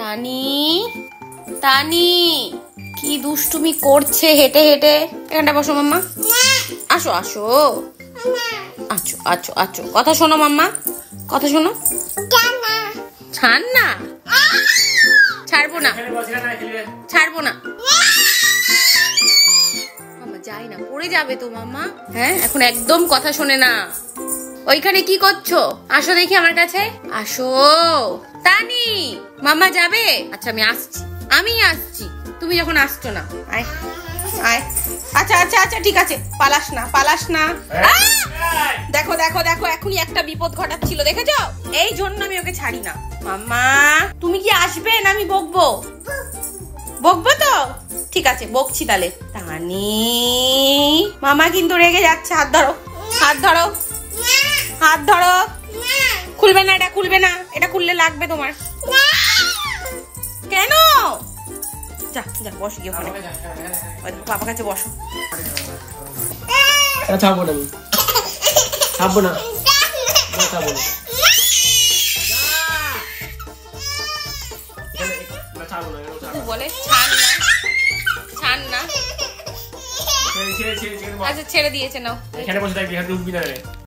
তানি, তানি কি দুষ্টুমি করছে হেঁটে হেঁটে। এখানটা বসো মাম্মা। আসো আসো আছো আছো আছো, কথা শোনো মাম্মা, কথা শোনো। ছাড় না, ছাড়বো না, ছাড়বো না মাম্মা, যাই না, পড়ে যাবে তো মাম্মা। হ্যাঁ, এখন একদম কথা শোনে না। ওইখানে কি করছো? আসো দেখি আমার কাছে, আসো। তানি, মাম্মা যাবে? আচ্ছা আমি আসছি, আমি আসছি, তুমি যখন আসছো না। আয় আয়, আচ্ছা আচ্ছা আচ্ছা ঠিক আছে, পালাস না পালাস না। দেখো দেখো দেখো, এখনই একটা বিপদ ঘটাচ্ছিল, দেখেছো? এই জন্য আমি ওকে ছাড়ি না। মাম্মা তুমি কি আসবে না আমি বকবো? বকবো তো, ঠিক আছে বকছি তাহলে। তানি, মামা কিন্তু রেগে যাচ্ছে। হাত ধরো, হাত ধরো, হাত ধরো। খুলবে না, এটা খুলবে না, এটা খুললে লাগবে তোমার। কেন? যা যা বসো গিয়ে ওখানে, বাবা কাছে বসো। ছাড়বো না, ছাড়বো না, ছাড়বো না, বলে ছাড় না, ছাড় না। আচ্ছা ছেড়ে দিয়েছে, নাও। এখানে বসে থাকবি, এখানে ঢুকবি না রে।